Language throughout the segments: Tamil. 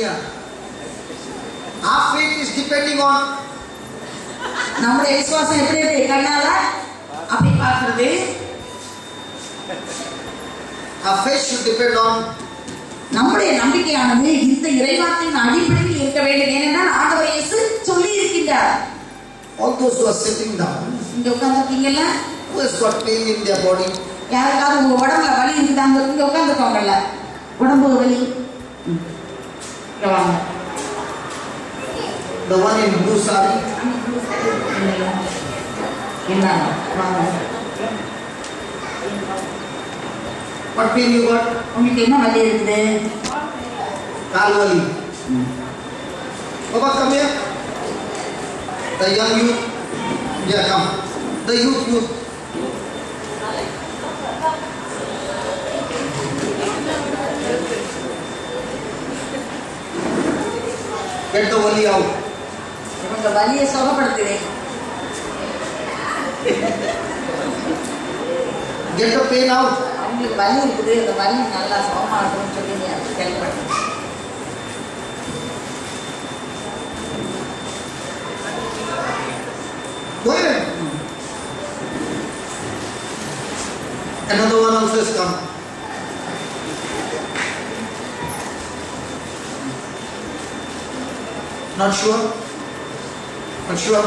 here. Our faith is depending on. நம்முடைய விசுவாசம் எப்படி இருக்கு? கண்ணால அப்படி பார்க்கிறது. Our faith should depend on. நம்முடைய நம்பிக்கையானது இந்த இறைவார்த்தையின் அடிப்படையில் இருக்க வேண்டும். ஏனென்றால் ஆண்டவர் இயேசு சொல்லி இருக்கின்றார். All those who are sitting down, இங்க உட்கார்ந்திருக்கீங்கல்ல, who has got pain in their body, யாருக்காவது உங்க உடம்புல வலி இருக்குதாங்க, இங்க உட்கார்ந்துருக்கோங்கல்ல, உடம்பு வலி, இங்க வாங்க. the one in blue sari, என்ன வாங்க. what pain you got? உங்களுக்கு என்ன வலி இருக்குது? Kaal wali. Baba, come here. The young youth, yeah, come. The youth. Get the wali out. இவங்க வலியை சுகப்படுத்துவேன். Get the pain out. அவங்களுக்கு வலி இருக்குது, அந்த வலி நல்லா சுகமாகணும்னு சொல்லி நீ கேள்விப்பட்ட. Go ahead. Another one also has come. Not sure? Not sure?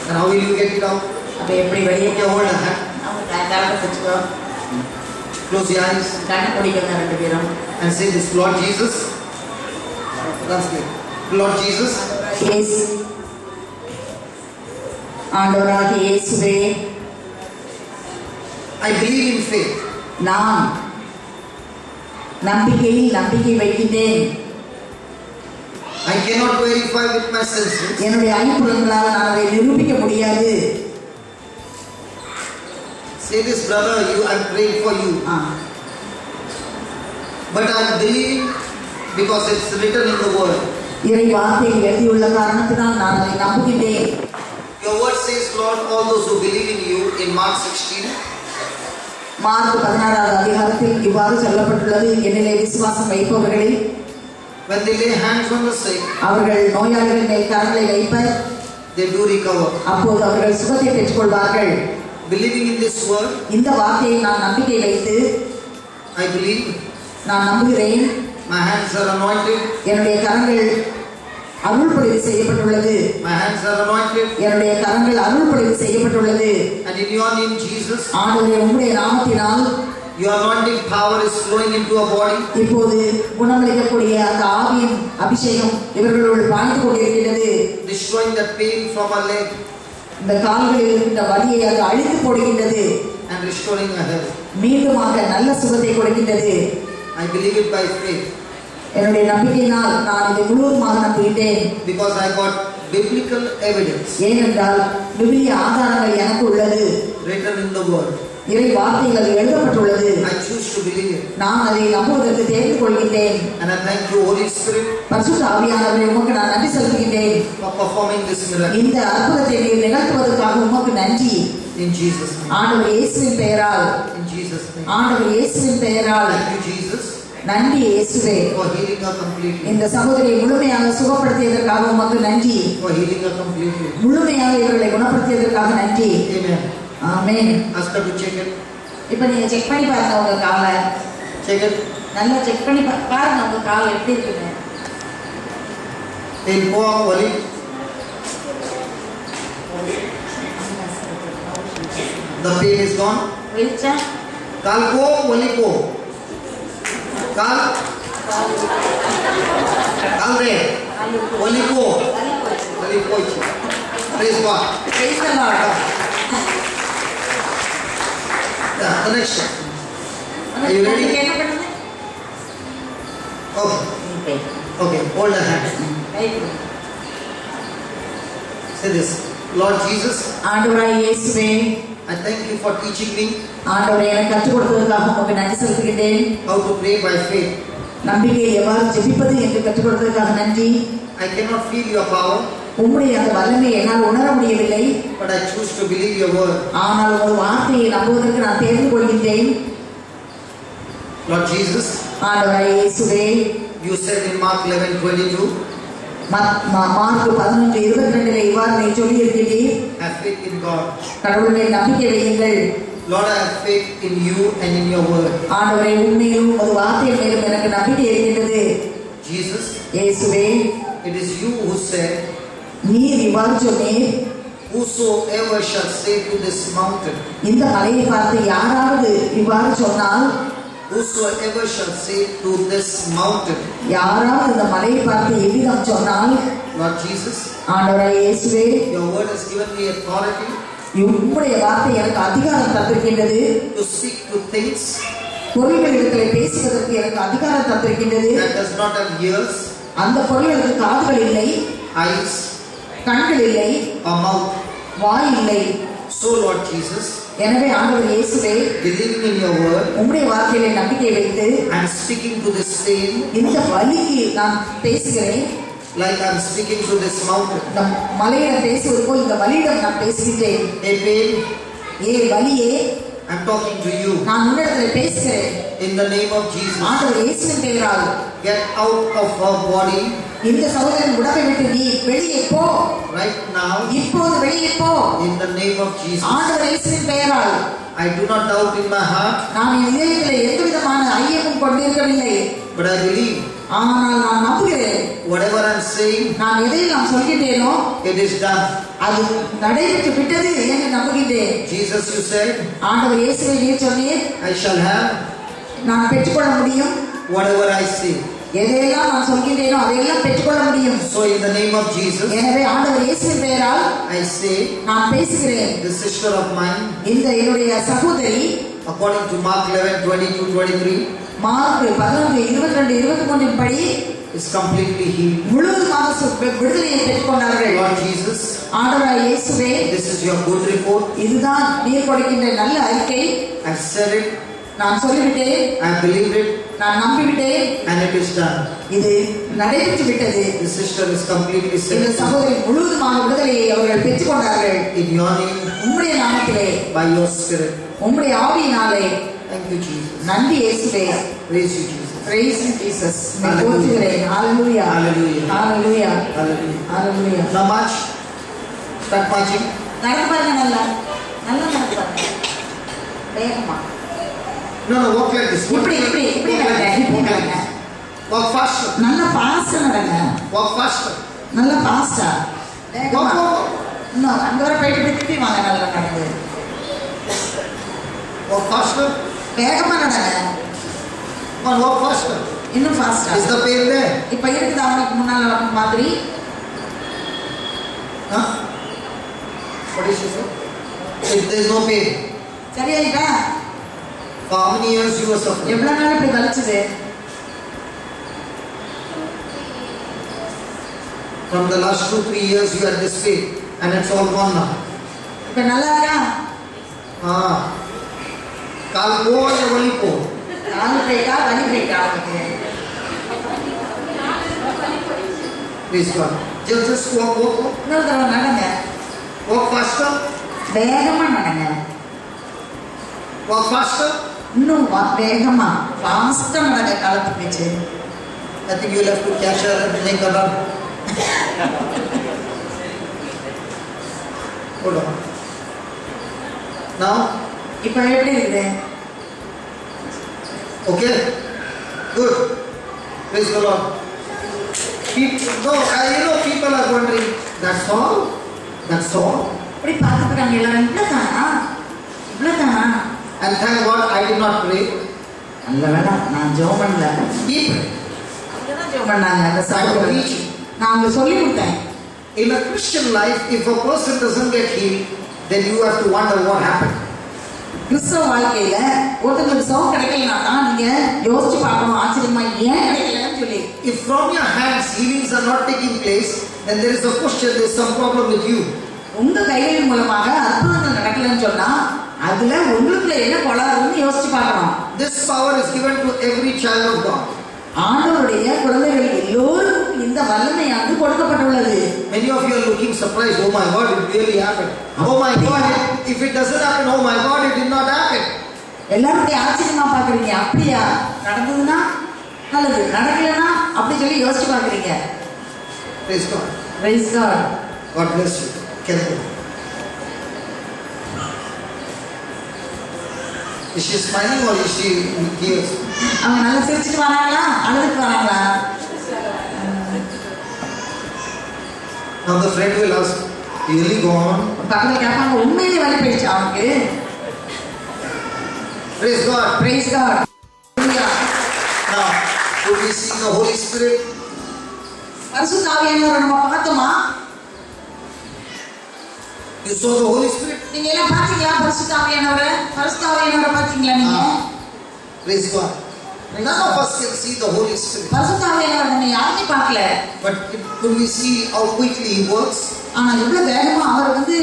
And how will you get it out? அப்ப எப்படி வெளியே Okay, hold a hand. கரெக்டாக வச்சுக்கோ. Close your eyes கண்ணை பிடிக்கணும் ரெண்டு பேரும். and say this, Lord Jesus. Translate. Lord Jesus. இயேசு, ஆண்டவராகிய இயேசுவே, I believe in faith. நான் நம்பிக்கையில் நம்பிக்கை வைக்கின்றேன். I cannot verify with my senses. என்னுடைய ஐம்புலங்களால் நான் அதை நிரூபிக்க முடியாது. Say this, brother, I'm praying for you. But I believe because it's written in the word. இறை வார்த்தையில் எழுதியுள்ள காரணத்தினால் நான் அதை நம்புகின்றேன். Your word says, Lord, all those who believe in you in Mark 16. Mark 16வது அதிகாரத்தில் இவ்வாறு சொல்லப்பட்டுள்ளது, என்னிலே விசுவாசம் வைப்பவர்களை When they lay hands on the sick, அவர்கள் நோயாளிகள் மேல் கரங்களை வைப்பர், they do recover. அப்போது அவர்கள் சுகத்தை பெற்றுக் கொள்வார்கள். Believing in this word, இந்த வார்த்தையை நான் நம்பிக்கை வைத்து I believe. நான் நம்புகிறேன். My hands are anointed. என்னுடைய கரங்கள் அருள்பொழிவு செய்யப்பட்டுள்ளது. My hands are anointed. என்னுடைய கரங்கள் அருள்பொழிவு செய்யப்பட்டுள்ளது. And in your name, Jesus, ஆண்டவரே, உம்முடைய நாமத்தினால் your anointing power is flowing into our body. இப்போது குணமளிக்கக்கூடிய அந்த ஆவியின் அபிஷேகம் இவர்களோடு பாய்ந்து கொண்டிருக்கிறது. Destroying the pain from our leg இந்த கால்களில் இருக்கின்ற வலியை அது அழித்து போடுகின்றது. and restoring our health. மீண்டுமாக நல்ல சுகத்தை கொடுக்கின்றது. I believe it by faith. என்னுடைய நம்பிக்கையினால் நான் இதை முழுவதுமாக நம்புகின்றேன். Because I got biblical evidence ஏனென்றால் விவிலிய ஆதாரங்கள் எனக்கு உள்ளது. written in the word. இறை வார்த்தைகள் எழுதப்பட்டுள்ளது. I choose to believe it. நான் அதை நம்புவதற்கு தேர்ந்து கொள்கின்றேன். And I thank you, Holy Spirit, பரிசுத்த ஆவியானவரே, உமக்கு நான் நன்றி செலுத்துகின்றேன். for performing this miracle. இந்த அற்புதத்தை நீர் நிகழ்த்துவதற்காக உமக்கு நன்றி. In Jesus' name. ஆண்டவர் இயேசுவின் பெயரால், In Jesus' name. ஆண்டவர் இயேசுவின் பெயரால் Thank you, Jesus, நன்றி இயேசுவே. for healing her completely. இந்த சகோதரியை முழுமையாக சுகப்படுத்தியதற்காக உமக்கு நன்றி. For healing her completely. முழுமையாக இவர்களை குணப்படுத்தியதற்காக நன்றி. Amen. Amen. Ask her to check it. இப்போ நீங்க செக் பண்ணி பாருங்க உங்க காலை. Check it. நல்லா செக் பண்ணி பாருங்க உங்க கால் எப்படி இருக்குன்னு. Pain go up, Wali. The pain is gone. போயிடுச்சா? Kaal ko, Wali ko. Kaal. Kaal re. Wali ko. Wali ko. Praise God. Praise the Lord. Yeah, the next one. Are you ready? நீங்க என்ன பண்ணுங்க? Okay. Okay. Hold the hand. Say this. Lord Jesus, ஆண்டவராய் இயேசுவே, I thank you for teaching me ஆண்டவரே, எனக்கு கற்றுக் கொடுத்ததற்காக உமக்கு நன்றி செலுத்துகின்றேன். how to pray by faith. நம்பிக்கை எவ்வாறு ஜெபிப்பது என்று கற்றுக் கொடுத்ததற்காக நன்றி. I cannot feel your power, உம்முடைய அந்த வல்லமை என்னால் உணர முடியவில்லை. but I choose to believe your word. ஆனால் உங்கள் வார்த்தையை நம்புவதற்கு நான் தேர்ந்து கொள்கின்றேன். Lord Jesus, ஆண்டவரே இயேசுவே, You said in Mark 11:22, mark 11:22 இவ்வாறு நீ சொல்லி இருக்கிறீர், have faith in God. கடவுள் மேல் நம்பிக்கை வையுங்கள். Lord, I have faith in you and in your word. ஆண்டவரே, உண்மையிலும் உமது வார்த்தையின் மேலும் எனக்கு நம்பிக்கை இருக்கின்றது. Jesus, இயேசுவே, it is you who said, நீர் இவ்வாறு சொன்னீர், whosoever shall say to this mountain, இந்த மலையை பார்த்து யாராவது இவ்வாறு சொன்னால், whosoever shall say to this mountain, யாராவது இந்த மலையை பார்த்து எவ்விதம் சொன்னால், Lord Jesus, ஆண்டவரே இயேசுவே, your word has given me authority உம்முடைய வார்த்தை எனக்கு அதிகாரம் தந்திருக்கின்றது. to speak to things பொருள்களிடத்திலே பேசுவதற்கு எனக்கு அதிகாரம் தந்திருக்கின்றது. that does not have ears, அந்த பொருளுக்கு காதுகள் இல்லை, eyes, கண்கள் இல்லை, or mouth. வாய் இல்லை. So Lord Jesus, எனவே ஆண்டவர் இயேசுவே, believing in your word, உம்முடைய வார்த்தையிலே நம்பிக்கை வைத்து I am speaking to this pain இந்த வலிக்கு நான் பேசுகிறேன். like I am speaking to this mountain. இந்த மலையிடம் பேசுவது போல் இந்த வலியிடம் நான் பேசுகின்றேன். Hey pain, ஏ வலியே, I am talking to you நான் உன்னிடத்தில் பேசுகிறேன். in the name of Jesus. ஆண்டவர் இயேசுவின் பெயரால் Get out of her body இந்த சகோதரன் உடம்பை விட்டு நீ வெளியே போ, right now இப்போது வெளியே போ. in the name of Jesus. ஆண்டவர் இயேசுவின் பெயரால் I do not doubt in my heart, நான் என் இதயத்தில் எந்த விதமான ஐயமும் கொண்டிருக்கவில்லை, but I believe ஆனால் நான் நம்புகிறேன். whatever I am saying, நான் எதை நான் சொல்கின்றேனோ it is done. அது நடைபெற்று விட்டது என்று நம்புகின்றேன். Jesus, you said, ஆண்டவர் இயேசுவை நீர் சொன்னீர், I shall have நான் பெற்றுக்கொள்ள முடியும். whatever I say. எதையெல்லாம் நான் சொல்கின்றேனோ அதையெல்லாம் பெற்றுக்கொள்ள முடியும். So in the name of Jesus, எனவே ஆண்டவர் இயேசுவின் பெயரால் I say, நான் பேசுகிறேன். the sister of mine, இந்த என்னுடைய சகோதரி according to Mark 11:22-23, மார்க் 11:22-23 படி is completely healed. முழுவதுமாக விடுதலையை பெற்றுக்கொண்டார்கள். Lord Jesus, ஆண்டவராய் இயேசுவே, this is your good report. இதுதான் நீர் கொடுக்கின்ற நல்ல அறிக்கை. I said it, நான் சொல்லிவிட்டேன், I believed it, நான் நம்பிவிட்டேன், and it is done. இது நடைபெற்று விட்டது. The sister is completely இந்த saved. சகோதரி முழுவதுமாக விடுதலையை அவர்கள் பெற்றுக்கொண்டார்கள். In your name, உம்முடைய நாமத்திலே, by your spirit. உம்முடைய ஆவியினாலே. Thank you, Jesus. நன்றி இயேசுவே. Praise you, Jesus. Praise you, Jesus. நான் Hallelujah. போற்றுகிறேன். Hallelujah. Hallelujah. Hallelujah. Hallelujah. Hallelujah. Now march. Start marching. நடந்து பாருங்க, நல்லா நல்லா நடந்து பாருங்க, வேகமா. No, walk like this. இப்படி இப்படி இப்படி நடங்க, இப்படி நடங்க. Walk faster. நல்லா பாஸ்டா நடங்க, Walk faster. நல்லா பாஸ்டா, Walk, வேகமா. walk, walk. இன்னும் அங்க வர போயிட்டு திருப்பி வாங்க, நல்லா நடந்து Walk faster. வேகமா நடங்க. Come on, walk faster. இன்னும் ஃபாஸ்டா. Is the pain there? இப்ப இருக்குது அவங்களுக்கு முன்னால வர மாதிரி. Huh? What is she saying? If there is no pain. சரியாயிட்டா? For how many years you were suffering? எவ்வளவு நாள் இப்படி வலிச்சது? From the last 2-3 years you had this pain and it's all gone now. இப்ப நல்லா இருக்கா? கால் போல வலி போ. கால் போயிட்டா வலி போயிட்டா அவனுக்கு. Please God. Just walk. இன்னொரு தடவை நடங்க. Walk faster. வேகமா நடங்க. Walk faster. இன்னும் வேகமா ஃபாஸ்டா நடங்க, காலத்து பேச்சு. I think you will have to catch her and make her run. Hold on. Now, இப்ப எப்படி இருக்குது? okay? Good. Praise the Lord. People are wondering, that's all? இப்படி பார்த்துக்கிறாங்க எல்லாரும், இவ்வளவுதானா? And thank God I did not pray. நல்ல வேலை நான் ஜெபம் பண்ணல. People. அவங்கதான் ஜெபம் பண்ணாங்க. அந்த I was சகோதரர் preaching. நான் அவங்க சொல்லி கொடுத்தேன். In a Christian life, if a person doesn't get healed, then you have to wonder what happened. கிறிஸ்தவ வாழ்க்கையில ஒருத்தங்களுக்கு சுகம் கிடைக்கலனா நீங்க யோசிச்சு பார்க்கணும், ஆச்சரியமா ஏன் கிடைக்கலன்னு சொல்லி. If from your hands healings are not taking place, then there is a question, there is some problem with you. உங்க கைகளின் மூலமாக அற்புதங்கள் நடக்கலன்னு சொன்னா அதுல உங்களுக்குள்ள என்ன கோளாறுன்னு யோசிச்சு பார்க்கணும். This power is given to every child of God. ஆண்டவருடைய குழந்தைகள் எல்லோருக்கும் இந்த வல்லமையானது கொடுக்கப்பட்டுள்ளது. Many of you are looking surprised. Oh my God, it really happened. Oh my God, if it doesn't happen, oh my God, it did not happen. எல்லாரும் ஆச்சரியமா பாக்குறீங்க. அப்படியா நடந்ததுன்னா நல்லது. நடக்கலன்னா அப்படி சொல்லி யோசிச்சு பார்க்குறீங்க. Praise God. Praise God. God bless you. Careful. Is she smiling or is she in tears? அவங்க நல்லா சிரிச்சிட்டு வராங்களா அழுதுட்டு வராங்களா? Now the friend will ask, you really go on? பக்கத்துல கேட்பாங்க, உண்மையிலே வலி போயிடுச்சு அவனுக்கு? Praise God. Praise God. Now, could we see the Holy Spirit? பரிசுத்த ஆவியானவரை நம்ம பார்த்தோமா? You saw the Holy Spirit? நீங்க எல்லாம் பாத்தீங்களா பரிசுத்த ஆவியானவரை? பரிசுத்த ஆவியானவரை பாத்தீங்களா நீங்க? Praise God. None of us can see the Holy Spirit. பரிசுத்த ஆவியானவரை நம்ம யாருமே பார்க்கல. But could we see how quickly He works? ஆனா எவ்வளவு வேகமா அவர் வந்து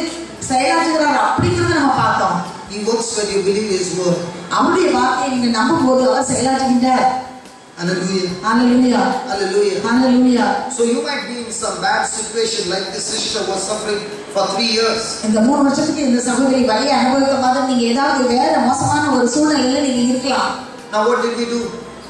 செயலாற்றுகிறார் அப்படிங்கறத நம்ம பார்த்தோம். He works when you believe His word. அவருடைய வார்த்தையை நீங்க நம்பும் போது அவர் செயலாற்றுகின்றார். Hallelujah. Hallelujah. Hallelujah. Hallelujah. So you might be in some bad situation like this sister was suffering for 3 years. இந்த 3 வருஷத்துக்கு இந்த சகோதரி வலியை அனுபவித்த மாதிரி நீங்க ஏதாவது வேற மோசமான ஒரு சூழ்நிலையில நீங்க இருக்கலாம். Now what did we do?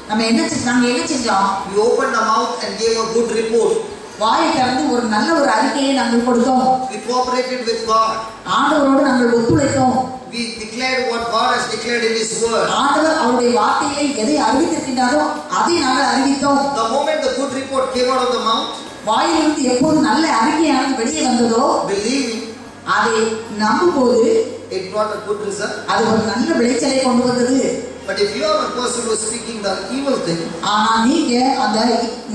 நாங்க என்ன செஞ்சோம்? We opened our mouth and gave a good report. வாயை திறந்து ஒரு நல்ல ஒரு அறிக்கையை நாங்கள் கொடுத்தோம். We cooperated with God. ஆண்டவரோடு நாங்கள் ஒத்துழைத்தோம். We declared what God has declared in His word. ஆண்டவர் அவருடைய வார்த்தையை எதை அறிவித்திருக்கிறாரோ அதை நாங்கள் அறிவித்தோம். The moment the good report came out of the mouth, வாயிலிருந்து எப்போது நல்ல அறிக்கையானது வெளியே வந்ததோ, believing, அதை நம்பும்போது it brought a good result. அது ஒரு நல்ல விளைச்சலை கொண்டு வந்தது. But if you are a person who is speaking the evil thing, ஆனா நீங்க அந்த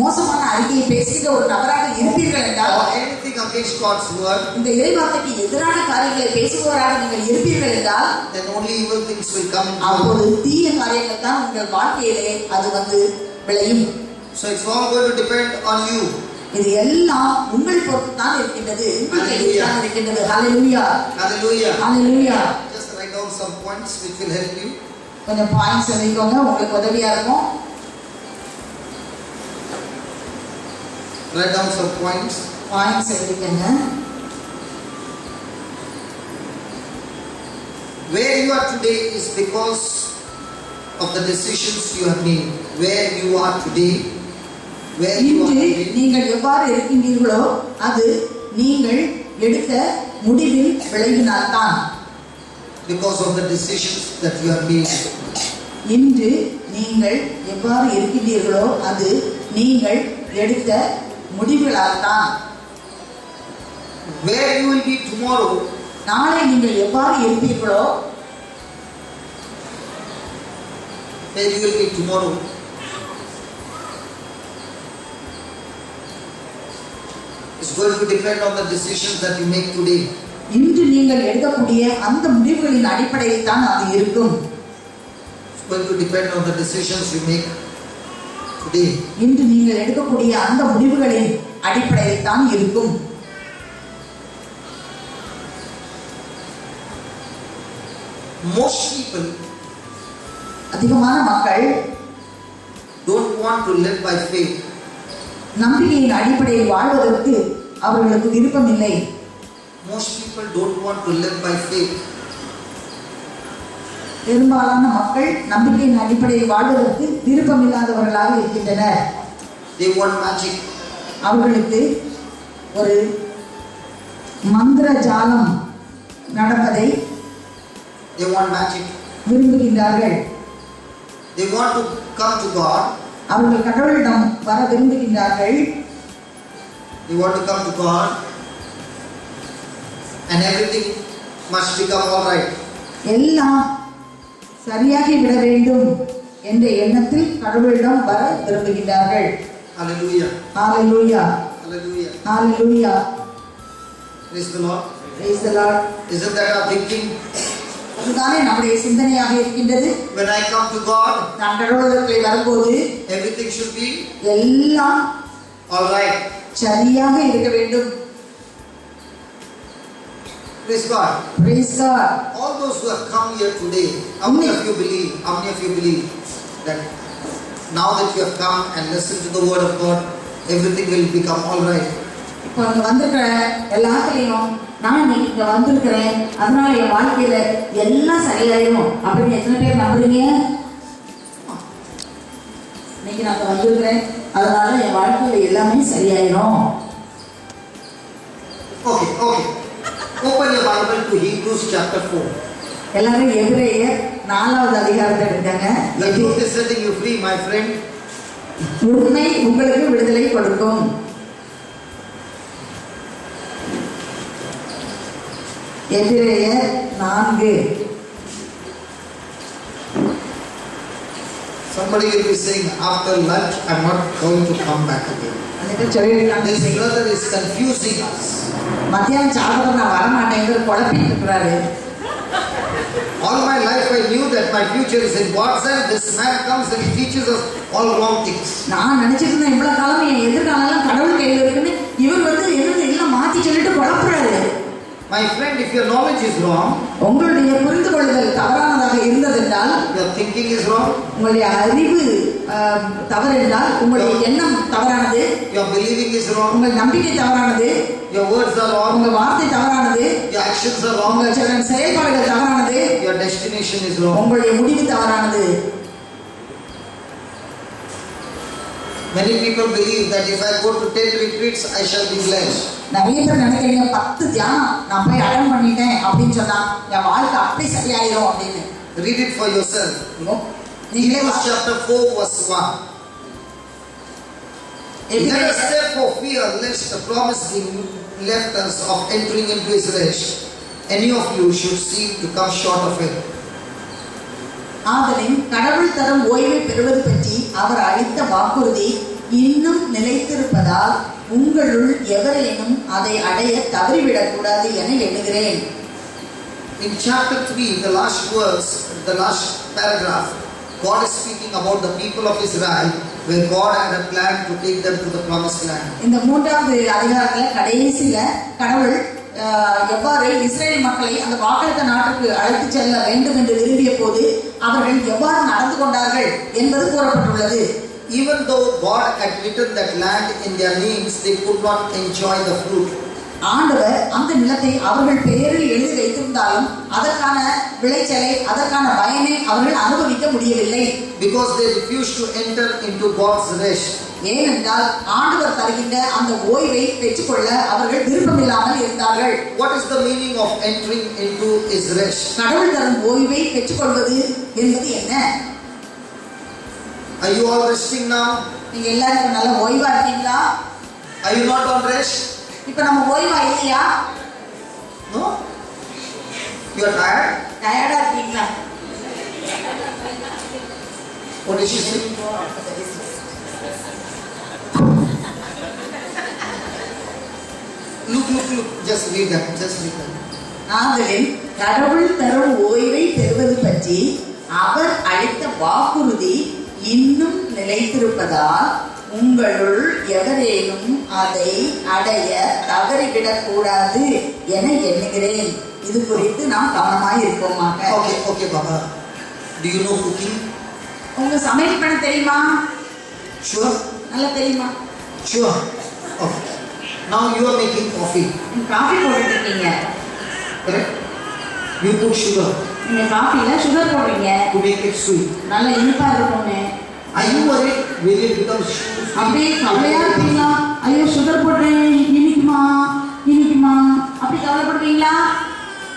மோசமான அறிக்கையை பேசுகிற ஒரு நபராக இருப்பீர்கள் என்றால், or anything against God's word, இந்த இறைவார்த்தைக்கு எதிரான காரியங்களை பேசுபவராக நீங்கள் இருப்பீர்கள் என்றால், then only evil things will come. அப்போது தீய காரியங்கள் தான் உங்கள் வாழ்க்கையிலே அது வந்து விளையும். So it's all going to depend on you. இது எல்லாம் உங்களை பொறுத்து தான் இருக்கின்றது. உங்கள் கையில் தான் இருக்கின்றது. Hallelujah. Hallelujah. Hallelujah. Just write down some points which will help you. கொஞ்சம் பாயிண்ட்ஸ் எழுதிக்கோங்க, உங்களுக்கு உதவியா இருக்கும். Write down some points. Points எழுதிக்கோங்க. Where you are today is because of the decisions you have made. Where you are today, where you are இன்று today, நீங்கள் எவ்வாறு இருக்கின்றீர்களோ அது நீங்கள் எடுத்த முடிவின் விளைவினால்தான். because of the decisions that you have made. இன்று நீங்கள் எவ்வாறு இருக்கின்றீர்களோ அது நீங்கள் எடுத்த முடிவுகளால்தான். Where you will be tomorrow, நாளை நீங்கள் எவ்வாறு இருப்பீர்களோ, where you will be tomorrow, is going to depend on the decisions that you make today. இன்று நீங்கள் எடுக்கக்கூடிய அந்த முடிவுகளின் அடிப்படையில் தான் அது இருக்கும். It's going to depend on the decisions you make today. இன்று நீங்கள் எடுக்கக்கூடிய அந்த முடிவுகளின் அடிப்படையில் தான் இருக்கும். Most people அதிகமான மக்கள் don't want to live by faith. நம்பிக்கையின் அடிப்படையில் வாழ்வதற்கு அவர்களுக்கு விருப்பம் இல்லை. Most people don't want to live by faith. பெரும்பாலான மக்கள் நம்பிக்கையின் அடிப்படையில் வாழ்வதற்கு விருப்பம் இல்லாதவர்களாக இருக்கின்றனர். They want magic. அவர்களுக்கு ஒரு மந்திர ஜாலம் நடப்பதை They want magic. விரும்புகின்றார்கள். They want to come to God. அவர்கள் கடவுளிடம் வர விரும்புகின்றார்கள். They want to come to God and everything must become all right. எல்லாம் சரியாகி விட வேண்டும் என்ற எண்ணத்தில் கடவுளிடம் வர விரும்புகின்றார்கள். Hallelujah. Hallelujah. Hallelujah. Hallelujah. Praise the Lord. Praise the Lord. Isn't that our thinking? இதுதானே நம்முடைய சிந்தனையாக இருக்கின்றது. When I come to God, நான் கடவுளிடத்தில் வரும்போது everything should be எல்லாம் all right. சரியாக இருக்க வேண்டும். Praise God. Praise God. All those who have come here today, how many of you believe? How many of you believe that now that you have come and listened to the word of God, everything will become all right? இப்போ இங்க வந்திருக்கிற எல்லாத்துலயும் நான் இன்னைக்கு இங்க வந்திருக்கிறேன், அதனால என் வாழ்க்கையில எல்லாம் சரியாயிடும் அப்படின்னு எத்தனை பேர் நம்புறீங்க? இன்னைக்கு நான் வந்திருக்கிறேன், அதனால என் வாழ்க்கையில எல்லாமே சரியாயிரும். Okay. Open your Bible to Hebrews chapter 4. எல்லாரும் எபிரேயர் 4வது அதிகாரத்தை எடுத்தாங்க. The truth is setting you free, my friend. உண்மை உங்களுக்கு விடுதலை கொடுக்கும். எபிரேயர் 4. Somebody will be saying, after lunch, I'm not going to come back again. This brother is confusing us. மத்தியானம் சாப்பிட நான் வரமாட்டேங்கிற குழப்பிட்டு இருக்கிறாரு. All my life I knew that my future is in God's hand. This man comes and he teaches us all wrong things. நான் நினைச்சிட்டு இருந்தேன் இவ்வளவு காலம் என் எதிர்காலம் எல்லாம் கடவுள் கையில இருக்குன்னு. இவர் வந்து என்னது எல்லாம் மாத்தி சொல்லிட்டு குழப்புறாரு. My friend, if your knowledge is wrong, உங்களுடைய புரிந்து கொள்ளுதல் தவறானதாக இருந்ததென்றால், your thinking is wrong, உங்களுடைய அறிவு தவறு என்றால், உங்களுடைய எண்ணம் தவறானது, your believing is wrong, உங்கள் நம்பிக்கை தவறானது, your words are wrong, உங்கள் வார்த்தை தவறானது, your actions are wrong, உங்கள் செயல்பாடுகள் தவறானது, your destination is wrong. உங்களுடைய முடிவு தவறானது. Many people believe that if I go to 10 retreats, I shall be blessed. நிறைய பேர் நினைக்கிறீங்க 10 தியானம் நான் போய் அட்டெண்ட் பண்ணிட்டேன் அப்படின்னு சொன்னா என் வாழ்க்கை அப்படி சரியாயிரும் அப்படின்னு. Read it for yourself. Hebrews chapter 4 verse 1. Let us therefore fear lest the promise being left us of entering into his rest, any of you should seem to come short of it. ஆதலின் கடவுள் தரும் ஓய்வை பெறுவது பற்றி அவர் அளித்த வாக்குறுதி இன்னும் நிலைத்திருப்பதால் உங்களுள் எவரேனும் அதை அடைய தவறிவிடக் கூடாது என எண்ணுகிறேன். In chapter 3, the last verse, the last paragraph, God is speaking about the people of Israel, where God had a plan to take them to the promised land. இந்த 3வது அதிகாரத்துல கடைசியில கடவுள் எவ்வாறு இஸ்ரேல் மக்களை அந்த வாக்களித்த நாட்டுக்கு அழைத்து செல்ல வேண்டும் என்று விரும்பிய போது அவர்கள் எவ்வாறு நடந்து கொண்டார்கள் என்பது கூறப்பட்டுள்ளது. Even though God had written that land in their names, they could not enjoy the fruit. ஆண்டவர் அந்த நிலத்தை அவர்கள் பெயரில் எழுதி வைத்திருந்தாலும் அதற்கான விளைச்சலை அதற்கான பயனை அவர்கள் அனுபவிக்க முடியவில்லை. Because they refused to enter into God's rest. ஏனென்றால் ஆண்டவர் தருகின்ற அந்த ஓய்வை பெற்றுக்கொள்ள அவர்கள் விருப்பமில்லாமல் இருந்தார்கள். What is the meaning of entering into his rest? கடவுள் தரும் ஓய்வை பெற்றுக்கொள்வது என்பது என்ன? Are you all resting now? நீங்க எல்லாரும் நல்ல ஓய்வா இருக்கீங்களா? Are you not on rest? இப்ப நம்ம ஓய்வா இல்லையா? No? You are tired? டயர்டா இருக்கீங்களா? What did she say? Look. Just read that. ஆதலின் கடவுள் தரும் ஓய்வை பெறுவது பற்றி அவர் அளித்த வாக்குறுதி இன்னும் நிலைத்திருப்பதால் உங்களுள் எவரேனும் அதை அடைய தவறிவிடக் கூடாது என எண்ணுகிறேன். இது குறித்து நாம் கவனமாய் இருப்போமாக. Okay, Baba. Do you know cooking? உங்க சமையல் பண்ண தெரியுமா? Sure. நல்லா தெரியுமா? Sure. Okay. Now you are making coffee. Coffee போட்டுட்டு இருக்கீங்க. Correct? You put sugar. நீங்க காஃபில சுகர் போடுறீங்க. To make it sweet. நல்ல இனிப்பா இருக்கும்னு. Are you worried when it becomes sweet? அப்படியே கவலையா இருக்கீங்களா? ஐயோ சுகர் போட்டேன் இனிக்குமா அப்படி கவலைப்படுவீங்களா?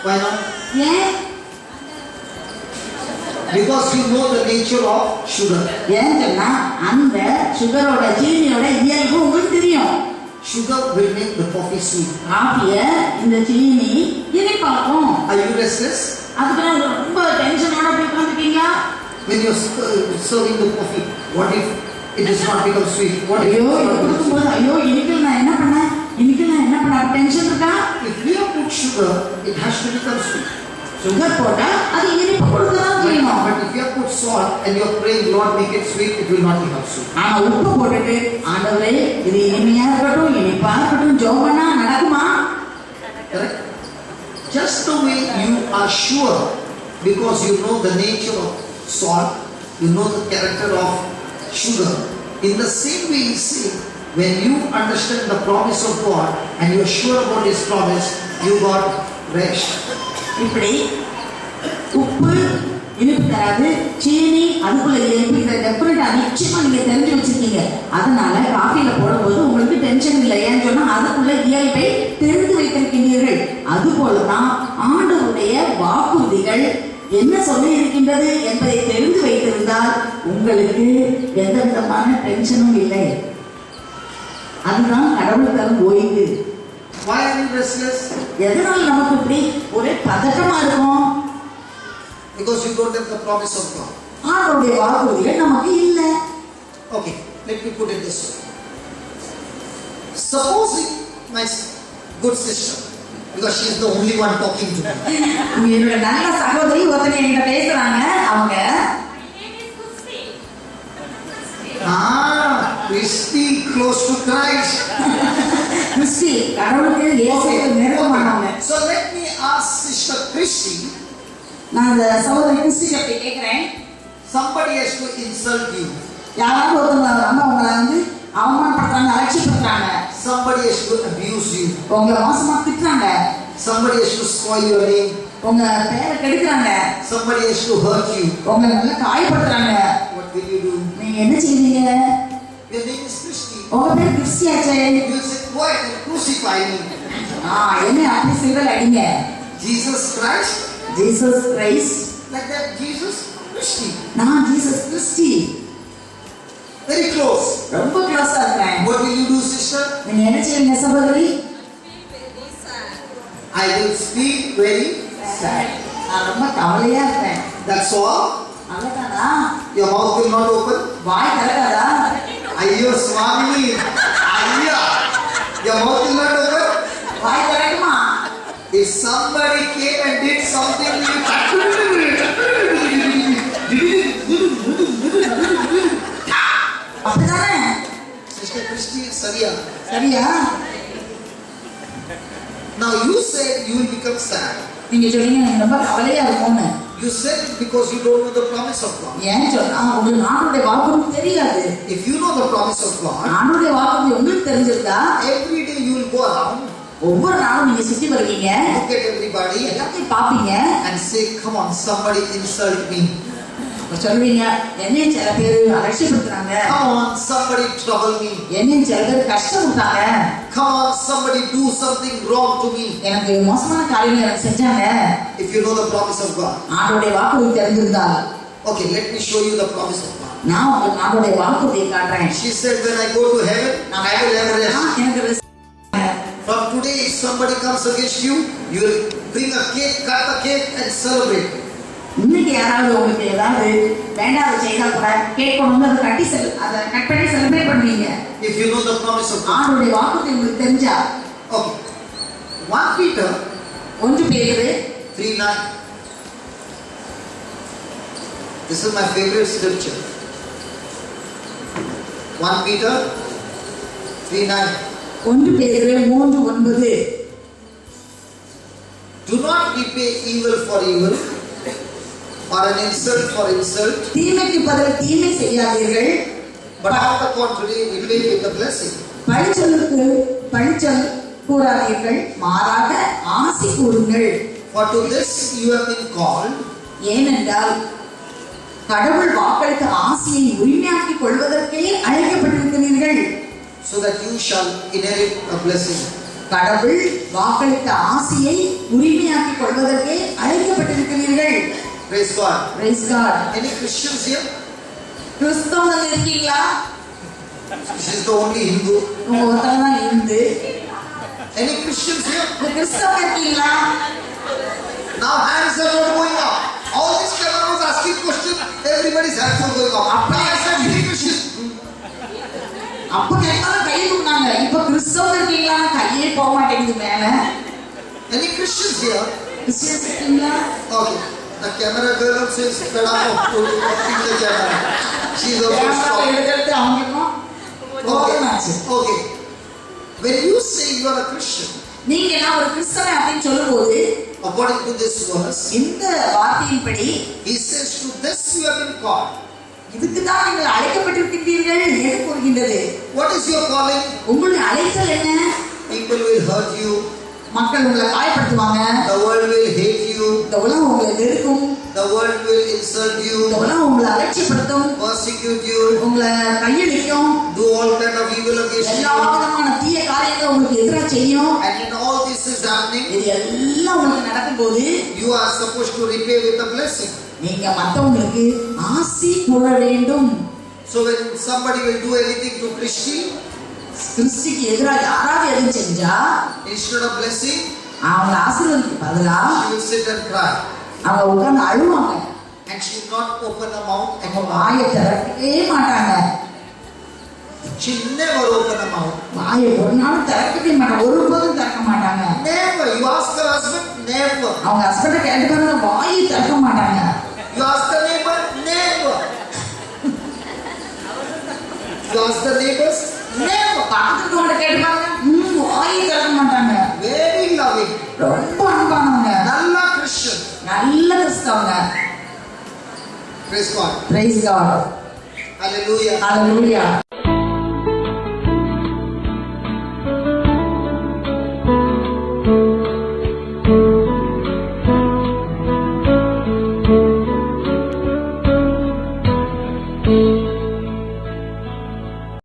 Why not? ஏன்? Because you know the nature of sugar. ஏன் சொன்னா அந்த சுகரோட சீனியோட இயல்பு உங்களுக்கு தெரியும். Sugar will make the coffee sweet. காஃபிய இந்த சீனி இனிப்பாக்கும். Are you restless? அதுக்கு ரொம்ப டென்ஷனோட போய் உட்கார்ந்துட்டீங்களா? When you're serving the coffee, what if it does not become sweet? What if இன்னைக்கு நான் என்ன பண்ண டென்ஷன் இருக்கா? If we have put sugar, it has to become sweet. Sugar போட்டா அது இனிப்பு கொடுக்கதான் செய்யணும். But if you have put salt and you are praying, Lord, make it sweet, it will not become sweet. ஆனா உப்பு போட்டுட்டு ஆண்டவரே இது இனிமையா இருக்கட்டும் இனிப்பா இருக்கட்டும் ஜெபம் பண்ணா நடக்குமா? Correct? Just the way you are sure, because you know the nature of salt, you know the character of sugar. In the same way, you see, when you understand the promise of God and you are sure about His promise, you got rest. இப்படி உப்பு இனிப்பு தராது. சீனி அதுக்குள்ள இனிப்பு டெஃபினட்டா நிச்சயமா நீங்க தெரிஞ்சு வச்சிருக்கீங்க. அதனால காஃபில போடும்போது உங்களுக்கு டென்ஷன் இல்லை. ஏன்னு சொன்னா அதுக்குள்ள இயல்பை தெரிந்து வைத்திருக்கின்றீர்கள். அது போலதான் ஆண்டவருடைய வாக்குறுதிகள் என்ன சொல்லி இருக்கின்றது என்பதை தெரிந்து வைத்திருந்தால் உங்களுக்கு எந்த விதமான டென்ஷனும் இல்லை. அதுதான் கடவுள் தரும் ஓய்வு. Why are you restless? எதனால் நமக்கு இப்படி ஒரே பதட்டமா இருக்கும்? Because you don't have the promise of God. ஆண்டவருடைய வாக்குறுதிகள் நமக்கு இல்ல. Okay, let me put it this way. Supposing my good sister, because she is the only one talking to me. என்னோட நல்ல சகோதரி ஒருத்தங்க என்கிட்ட பேசுறாங்க. அவங்க Christy, close to Christ. Christie கடவுளுக்கு இயேசுவுக்கு நெருக்கமானவங்க. So let me ask Sister Christy. நான் அந்த சகோதரி கிறிஸ்டி கிட்ட கேக்குறேன். Somebody has to insult you. யாராவது ஒருத்தங்க அம்மா உங்களை அவமானப்படுத்துறாங்க, அலட்சியப்படுத்துறாங்க. Somebody has to abuse you. உங்களை மோசமா திட்டுறாங்க. Somebody has to spoil your name. உங்க பேரை கெடுக்குறாங்க. Somebody has to hurt you. உங்களை நல்லா காயப்படுத்துறாங்க. What will you do? நீங்க என்ன செய்வீங்க? Your name is Christy. உங்க பேர் கிறிஸ்டியாச்சே. You will say, why crucify me? என்ன அப்படி சிலுவையில் அடிங்க. Jesus Christ? Jesus Christ. Like that Jesus Christy. நான் ஜீசஸ் கிறிஸ்டி. Very close. ரொம்ப க்ளோஸா இருக்கேன். What will you do, sister? நீங்க என்ன செய்வீங்க சகோதரி? I will speak very sad. நான் ரொம்ப கவலையா இருக்கேன். That's all? அவ்வளவுதானா? Your mouth will not open? Why திறக்காதா? Ayyo Swami. Ayya. Your mouth will not open? Why திறக்குமா? If somebody came and did something to you, அப்படிதானே? Sister Christy, சரியா? சரியா? Now you said you will become sad. நீங்க சொன்னீங்க எனக்கு ரொம்ப கவலையா இருக்கும்னு. You said it because you don't know the promise of God. ஏன் சொன்னா உங்களுக்கு ஆண்டவருடைய வாக்குறுதி தெரியாது. If you know the promise of God, ஆண்டவருடைய வாக்குறுதி உங்களுக்கு தெரிஞ்சிருந்தா every day you will go around, ஒவ்வொரு நாளும் நீங்க சுத்தி வருவீங்க, look at everybody எல்லாத்தையும் பாப்பீங்க, and say, come on, somebody insult me. சொல்வீங்க என்னையும் சில பேர் அலட்சியப்படுத்துறாங்க, Come on, somebody trouble me. என்னையும் சில பேர் கஷ்டம் கொடுத்தாங்க, Come on, somebody do something wrong to me. எனக்கு மோசமான காரியங்கள் எனக்கு செஞ்சாங்க. If you know the promise of God. ஆண்டவருடைய வாக்குறுதி தெரிஞ்சிருந்தால், Okay, let me show you the promise of God. நான் உங்களுக்கு ஆண்டவருடைய வாக்குறுதியை காட்டுறேன். She said, when I go to heaven, I will have rest. எனக்கு rest. From today, if somebody comes against you, you will bring a cake, cut the cake and celebrate. இன்னைக்கு யாராவது உங்களுக்கு ஏதாவது வேண்டாத செய்தா கூட கேக் கொண்டு வந்து அதை அதை கட் பண்ணி செலிப்ரேட் பண்ணுவீங்க. If you know the promise of God. ஆண்டவருடைய வாக்குறுதி உங்களுக்கு தெரிஞ்சா. Okay. 1 Peter 1 பேதுரு 3:9. This is my favorite scripture. 1 Peter 3:9. 1 பேதுரு 3:9. Do not repay evil for evil or an insult for insult. தீமைக்கு பதில் தீமை செய்யாதீர்கள். But on the contrary, repay with a blessing. பழிச்சொல்லுக்கு பழிச்சொல் கூறாதீர்கள், மாறாக ஆசி கூறுங்கள். For to this you have been called. ஏனென்றால் கடவுள் வாக்களித்த ஆசியை உரிமையாக்கிக் கொள்வதற்கே அழைக்கப்பட்டிருக்கிறீர்கள். So that you shall inherit a blessing. கடவுள் வாக்களித்த ஆசியை உரிமையாக்கிக் கொள்வதற்கே அழைக்கப்பட்டிருக்கிறீர்கள். Praise God. Praise God. Any Christians here? கிறிஸ்தவர்கள் இருக்கீங்களா? She is the only Hindu. உங்க ஒருத்தர் தான் இருந்து. Any Christians here? கிறிஸ்தவர்கள் இருக்கீங்களா? Now hands are not going up. All these camera was asking question. Everybody's hands are going up. Now I said any Christians. அப்ப கேட்டாலும் கை தூக்குனாங்க. இப்ப கிறிஸ்தவர்கள் இருக்கீங்களா? கையே போக மாட்டேங்குது மேல. Any Christians here? கிறிஸ்டியன்ஸ் இருக்கீங்களா? Okay. The camera girl says, "Kada to the camera." She is also camera எடுக்கிறது அவங்களுக்கும் okay. Okay. When you say you are a Christian, நீங்க நான் ஒரு கிறிஸ்தவன் அப்படின்னு சொல்லும்போது, according to this verse, இந்த வார்த்தையின்படி he says, "To this you have been called." இதுக்கு தான் நீங்கள் அழைக்கப்பட்டிருக்கிறீர்கள் என்று கூறுகின்றது. What is your calling? உங்களுடைய அழைத்தல் என்ன? People will hurt you. மக்கள் உங்களை காயப்படுத்துவாங்க. The world will hate you. இந்த உலகம் உங்களை வெறுக்கும். The world will insult you, இந்த உலகம் உங்களை அலட்சியப்படுத்தும், persecute you, உங்களை கையளிக்கும், do all kind of evil against எல்லா you. விதமான தீய காரியங்களை உங்களுக்கு எதிராக செய்யும். And when all this is happening, இது எல்லாம் உங்களுக்கு நடக்கும்போது you are supposed to repay with a blessing. நீங்க மத்தவங்களுக்கு ஆசி கூற வேண்டும். So when somebody will do anything to Christian, கிறிஸ்துக்கு எதிராக யாராவது எதுவும் செஞ்சா, instead of blessing, அவங்க ஆசீர்வதிக்கு பதிலா she will sit and cry. அவங்க உட்கார்ந்து அழுவாங்க. And she will not open her mouth அவங்க anymore. வாயை திறக்கவே மாட்டாங்க. She will never open her mouth. வாயை ஒரு நாளும் திறக்கவே மாட்டாங்க, ஒருபோதும் திறக்க மாட்டாங்க. Never. You ask her husband, never. அவங்க ஹஸ்பண்ட கேட்டு பாருங்க, வாயை திறக்க மாட்டாங்க. You ask the neighbor, never. You ask the neighbors, never. பக்கத்துல இருக்கவங்க கேட்டு பாருங்க, வாயை திறக்க மாட்டாங்க. Very loving. ரொம்ப அன்பானவங்க, நல்ல Christian. நல்ல கிறிஸ்தவங்க. Praise God. Praise God. Hallelujah. Hallelujah.